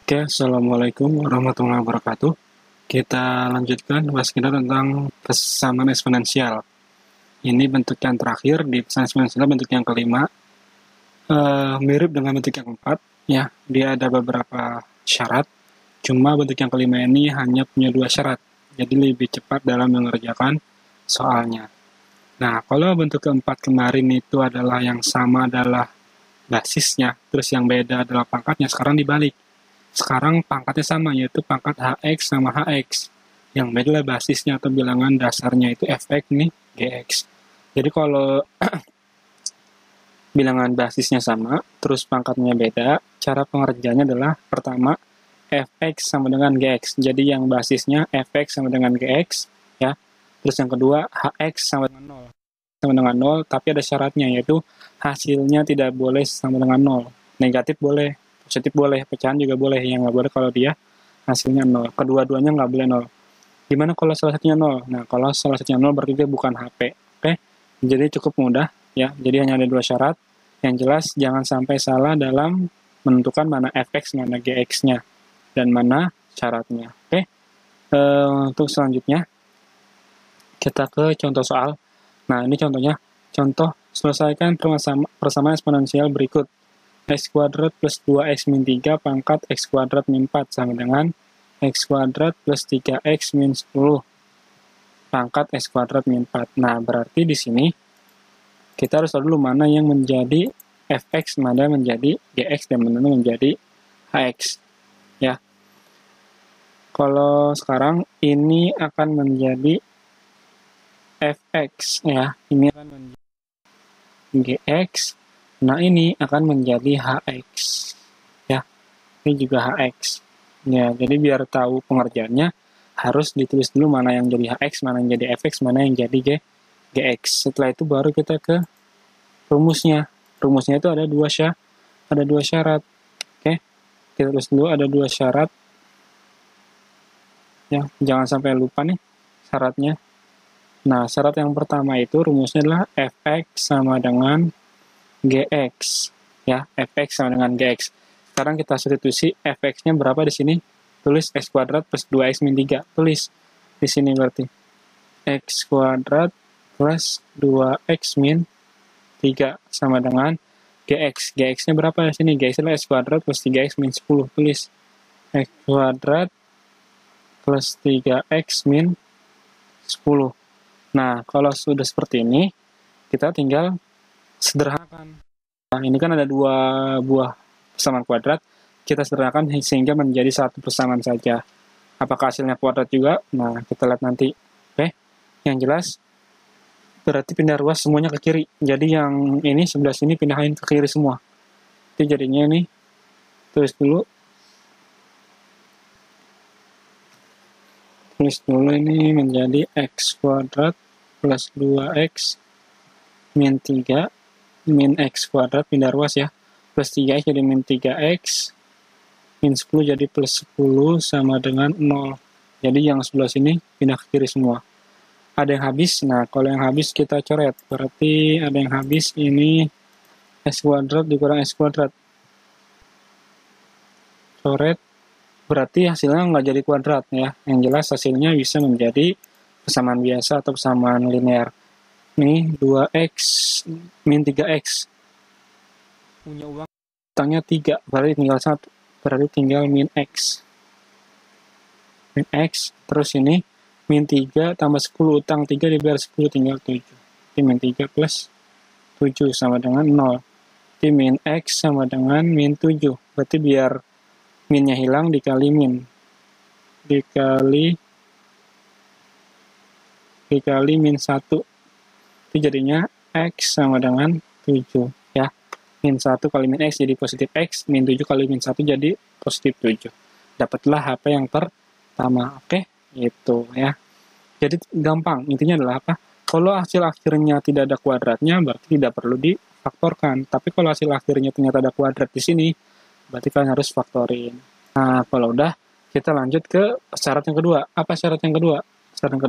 Oke, Assalamualaikum warahmatullahi wabarakatuh. Kita lanjutkan bahas kita tentang persamaan eksponensial. Ini bentuk yang terakhir di persamaan eksponensial, bentuk yang kelima. Mirip dengan bentuk yang keempat, ya. Dia ada beberapa syarat, cuma bentuk yang kelima ini hanya punya dua syarat, jadi lebih cepat dalam mengerjakan soalnya. Nah, kalau bentuk keempat kemarin itu adalah yang sama adalah basisnya, terus yang beda adalah pangkatnya, sekarang dibalik. Sekarang pangkatnya sama, yaitu pangkat Hx sama Hx. Yang beda adalah basisnya atau bilangan dasarnya itu Fx nih, Gx. Jadi kalau bilangan basisnya sama, terus pangkatnya beda, cara pengerjaannya adalah pertama, Fx sama dengan Gx. Jadi yang basisnya Fx sama dengan Gx, ya. Terus yang kedua, Hx sama dengan 0. Sama dengan 0, tapi ada syaratnya, yaitu hasilnya tidak boleh sama dengan 0. Negatif boleh, positif boleh, pecahan juga boleh. Yang nggak boleh kalau dia hasilnya 0. Kedua-duanya nggak boleh 0. Gimana kalau salah satunya 0? Nah, kalau salah satunya 0 berarti dia bukan HP. Oke? Jadi cukup mudah, ya. Jadi hanya ada dua syarat. Yang jelas, jangan sampai salah dalam menentukan mana Fx, mana Gx-nya, dan mana syaratnya. Oke? Untuk selanjutnya, kita ke contoh soal. Nah, ini contohnya. Contoh, selesaikan persamaan eksponensial berikut. X kuadrat plus 2x min 3 pangkat x kuadrat min 4 sama dengan x kuadrat plus 3x min 10 pangkat x kuadrat min 4. Nah, berarti di sini kita harus tahu dulu mana yang menjadi fx, mana menjadi gx, dan mana menjadi hx. Ya. Kalau sekarang ini akan menjadi fx, ya. Ini akan menjadi gx. Nah, ini akan menjadi hx. Ya. Ini juga hx. Ya, jadi biar tahu pengerjaannya harus ditulis dulu mana yang jadi hx, mana yang jadi fx, mana yang jadi gx. Setelah itu baru kita ke rumusnya. Rumusnya itu ada dua syarat. Oke. Kita tulis dulu ada dua syarat. Ya, jangan sampai lupa nih syaratnya. Nah, syarat yang pertama itu rumusnya adalah fx sama dengan gx. Ya, fx sama dengan gx. Sekarang kita substitusi fx-nya berapa di sini? Tulis x kuadrat plus 2x min 3. Tulis di sini berarti x kuadrat plus 2x min 3 sama dengan gx. Gx-nya berapa di sini? Gx adalah x kuadrat plus 3x min 10. Tulis x kuadrat plus 3x min 10. Nah, kalau sudah seperti ini, kita tinggal sederhanakan. Nah, ini kan ada dua buah persamaan kuadrat, kita sederhanakan sehingga menjadi satu persamaan saja. Apakah hasilnya kuadrat juga? Nah, kita lihat nanti. Oke, yang jelas, berarti pindah ruas semuanya ke kiri. Jadi yang ini sebelah sini pindahin ke kiri semua. Itu jadinya ini, tulis dulu. Tulis dulu ini menjadi x kuadrat plus 2x min 3 min x kuadrat pindah ruas ya, plus 3x jadi min 3x min 10 jadi plus 10 sama dengan 0. Jadi yang sebelah sini pindah ke kiri semua. Ada yang habis, nah kalau yang habis kita coret, berarti ada yang habis ini x kuadrat dikurang x kuadrat. Coret, berarti hasilnya nggak jadi kuadrat ya. Yang jelas hasilnya bisa menjadi persamaan biasa atau persamaan linear. Ini 2x min 3x. Punya uang utangnya 3, berarti tinggal 1. Berarti tinggal min x. Min x, terus ini min 3 tambah 10, utang 3 dibayar 10 tinggal 7. Jadi min 3 plus 7 sama dengan 0. Jadi min x sama dengan min 7. Berarti biar minnya hilang dikali min. Dikali min 1. Itu jadinya x sama dengan 7 ya. Min 1 kali min x jadi positif x, min 7 kali min 1 jadi positif 7. Dapatlah HP yang pertama. Oke, itu ya. Jadi gampang, intinya adalah apa? Kalau hasil akhirnya tidak ada kuadratnya, berarti tidak perlu difaktorkan. Tapi kalau hasil akhirnya ternyata ada kuadrat di sini, berarti kalian harus faktorin. Nah, kalau udah, kita lanjut ke syarat yang kedua. Apa syarat yang kedua? Syarat yang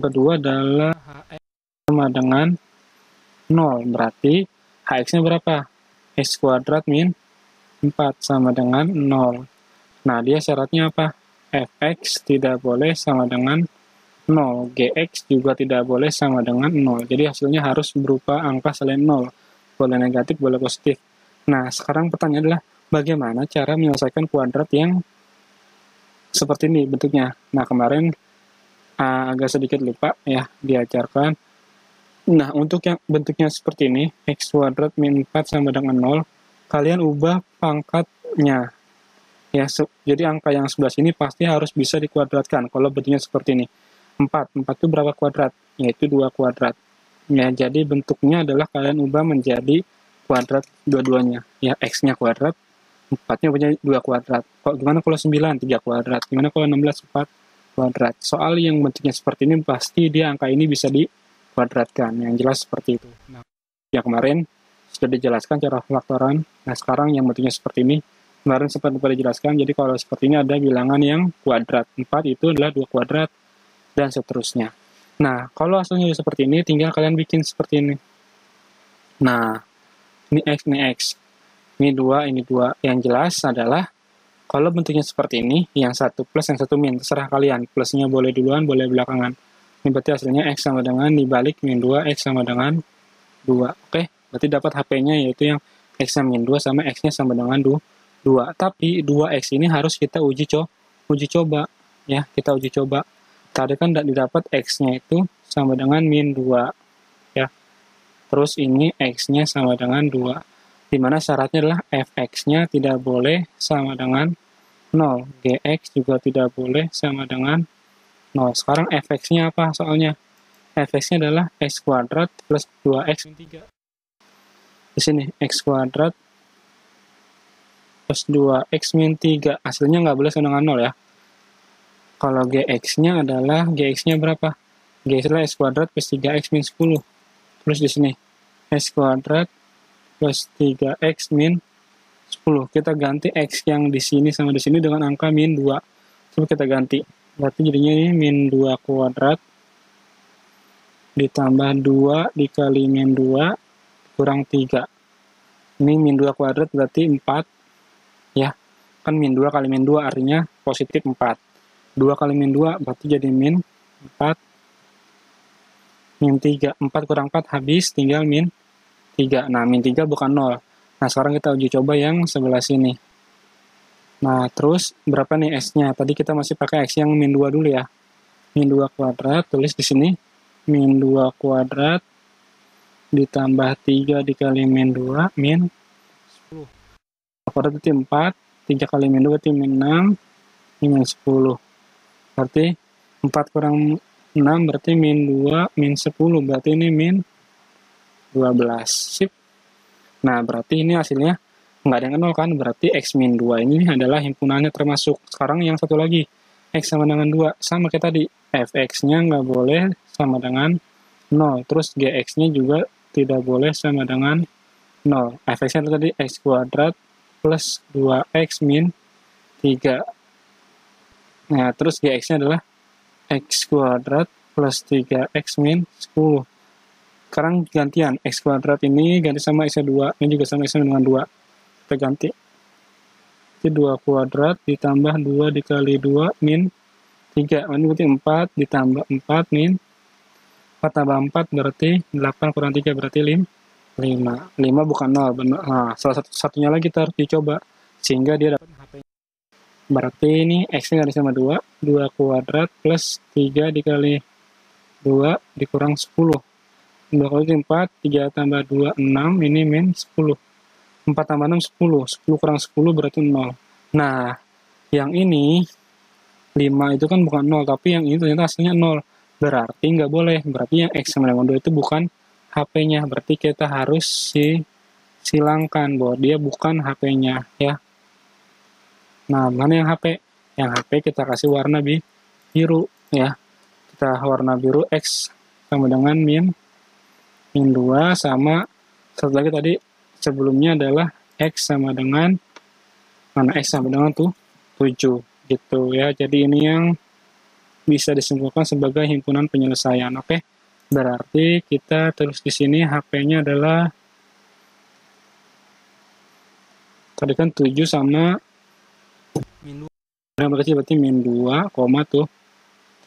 kedua adalah hx sama dengan 0. Berarti hx-nya berapa? X kuadrat min 4 sama dengan 0. Nah, dia syaratnya apa? Fx tidak boleh sama dengan 0. Gx juga tidak boleh sama dengan 0. Jadi hasilnya harus berupa angka selain 0. Boleh negatif, boleh positif. Nah, sekarang pertanyaannya adalah bagaimana cara menyelesaikan kuadrat yang seperti ini bentuknya. Nah, kemarin agak sedikit lupa ya diajarkan. Nah, untuk yang bentuknya seperti ini, x kuadrat min 4 sama dengan 0, kalian ubah pangkatnya. Ya, jadi angka yang sebelah sini pasti harus bisa dikuadratkan kalau bentuknya seperti ini. 4 itu berapa kuadrat? Yaitu 2 kuadrat. Ya, jadi bentuknya adalah kalian ubah menjadi kuadrat dua-duanya. Ya, x-nya kuadrat, 4-nya menjadi 2 kuadrat. Kok gimana kalau 9? 3 kuadrat. Gimana kalau 16? 4 kuadrat. Soal yang bentuknya seperti ini, pasti dia angka ini bisa dikuadratkan. Yang jelas seperti itu. Nah, yang kemarin sudah dijelaskan cara faktoran. Nah, sekarang yang bentuknya seperti ini, kemarin sempat dijelaskan, jadi kalau seperti ini ada bilangan yang kuadrat. 4 itu adalah 2 kuadrat, dan seterusnya. Nah, kalau hasilnya seperti ini, tinggal kalian bikin seperti ini. Nah, ini X. Ini 2, ini 2. Yang jelas adalah, kalau bentuknya seperti ini, yang satu plus, yang satu min. Terserah kalian. Plusnya boleh duluan, boleh belakangan. Ini berarti hasilnya X sama dengan dibalik min 2, X sama dengan 2. Oke? Berarti dapat HP-nya yaitu yang X sama min 2 sama X-nya sama dengan 2. Tapi 2X ini harus kita uji coba. Ya, kita uji coba. Tadi kan didapat X-nya itu sama dengan min 2. Ya. Terus ini X-nya sama dengan 2. Dimana syaratnya adalah Fx-nya tidak boleh sama dengan 0. Gx juga tidak boleh sama dengan 0. Sekarang Fx-nya apa soalnya? Fx-nya adalah X kuadrat plus 2X min 3. Di sini X kuadrat plus 2X min 3. Hasilnya nggak boleh sama dengan 0 ya. Kalau Gx-nya adalah, Gx-nya berapa? Gx adalah X kuadrat plus 3X min 10. Terus di sini X kuadrat plus 3X min 10. Kita ganti X yang di sini sama di sini dengan angka min 2. Coba kita ganti. Berarti jadinya ini min 2 kuadrat ditambah 2 dikali min 2 kurang 3. Ini min 2 kuadrat berarti 4. Ya, kan min 2 kali min 2 artinya positif 4. 2 kali min 2 berarti jadi min 4. Min 3. 4 kurang 4 habis, tinggal min 3. Nah, min 3 bukan 0. Nah, sekarang kita uji coba yang sebelah sini. Nah, terus berapa nih S-nya? Tadi kita masih pakai X yang min 2 dulu ya. Min 2 kuadrat, tulis di sini. Min 2 kuadrat ditambah 3 dikali min 2, min 10. Kuadrat berarti 4. 3 kali min 2 berarti min 6. Min 10. Berarti 4 kurang 6 berarti min 2, min 10. Berarti ini min 12. Sip. Nah, berarti ini hasilnya nggak ada yang 0 kan? Berarti X min 2 ini adalah himpunannya termasuk. Sekarang yang satu lagi. X sama dengan 2. Sama kayak tadi. Fx-nya nggak boleh sama dengan 0. Terus Gx-nya juga tidak boleh sama dengan 0. Fx-nya tadi X kuadrat plus 2X min 3. Nah, terus Gx-nya adalah X kuadrat plus 3X min 10. Sekarang gantian, X kuadrat ini ganti sama X-nya 2, ini juga sama X-nya dengan 2. Kita ganti. Itu 2 kuadrat ditambah 2 dikali 2 min 3. Ini berarti 4 ditambah 4 min 4 tambah 4 berarti 8 kurang 3 berarti 5. 5 bukan 0. Benar. Nah, salah satunya lagi kita harus dicoba. Sehingga dia dapat HP. Berarti ini X-nya ganti sama 2. 2 kuadrat plus 3 dikali 2 dikurang 10. 2 kali 4, 3 tambah 2, 6, ini min 10. 4 tambah 6, 10. 10 kurang 10 berarti 0. Nah, yang ini, 5 itu kan bukan 0, tapi yang ini ternyata hasilnya 0. Berarti nggak boleh. Berarti yang X sama dengan 2 itu bukan HP-nya. Berarti kita harus silangkan bahwa dia bukan HP-nya. Ya. Nah, mana yang HP? Yang HP kita kasih warna biru. Ya. Kita warna biru X sama dengan min 2 sama satu lagi tadi sebelumnya adalah X sama dengan mana X sama dengan 7 gitu ya. Jadi ini yang bisa disimpulkan sebagai himpunan penyelesaian. Oke. Berarti kita tulis di sini HP-nya adalah Kalikan 7 sama min 2. Yang kecil berarti min 2, tuh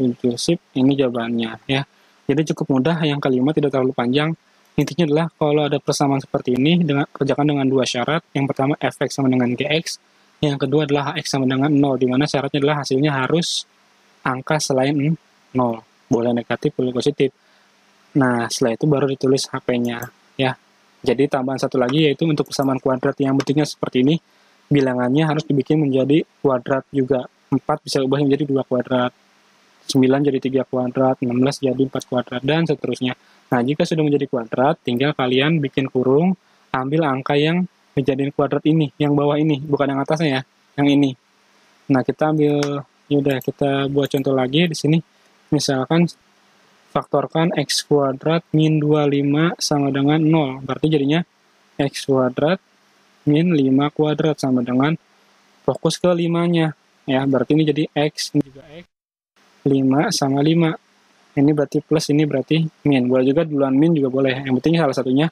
7. Sip, ini jawabannya ya. Jadi cukup mudah, yang kelima tidak terlalu panjang. Intinya adalah kalau ada persamaan seperti ini, kerjakan dengan dua syarat. Yang pertama fx sama dengan gx, yang kedua adalah hx sama dengan 0, di mana syaratnya adalah hasilnya harus angka selain 0. Boleh negatif, boleh positif. Nah, setelah itu baru ditulis HP-nya ya. Jadi tambahan satu lagi yaitu untuk persamaan kuadrat yang bentuknya seperti ini, bilangannya harus dibikin menjadi kuadrat juga. 4 bisa ubah menjadi 2 kuadrat. 9 jadi 3 kuadrat, 16 jadi 4 kuadrat, dan seterusnya. Nah, jika sudah menjadi kuadrat, tinggal kalian bikin kurung, ambil angka yang menjadiin kuadrat ini, yang bawah ini, bukan yang atasnya ya, yang ini. Nah, kita ambil, yaudah kita buat contoh lagi di sini. Misalkan, faktorkan x kuadrat min 25 sama dengan 0. Berarti jadinya x kuadrat min 5 kuadrat sama dengan, fokus ke 5-nya. Ya, berarti ini jadi x, ini juga x. 5 sama 5. Ini berarti plus, ini berarti min. Boleh juga duluan min juga boleh. Yang penting salah satunya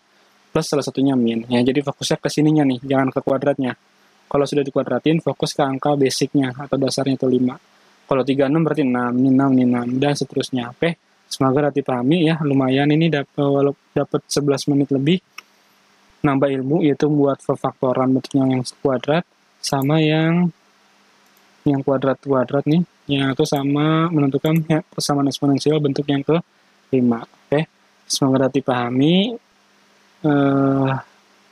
plus, salah satunya min. Ya, jadi fokusnya ke sininya nih, jangan ke kuadratnya. Kalau sudah dikuadratin, fokus ke angka basicnya atau dasarnya itu 5. Kalau 36 berarti 6, ini 6, ini 6, dan seterusnya. Oke, semoga dipahami ya. Lumayan ini dapat 11 menit lebih nambah ilmu, yaitu buat faktoran bentuknya yang kuadrat sama yang kuadrat-kuadrat nih, yang itu sama menentukan ya, persamaan eksponensial bentuk yang ke-5. Oke, semoga dipahami.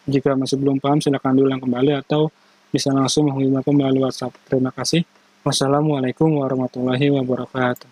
Jika masih belum paham, silakan diulang kembali atau bisa langsung menghubungi aku melalui WhatsApp. Terima kasih. Wassalamualaikum warahmatullahi wabarakatuh.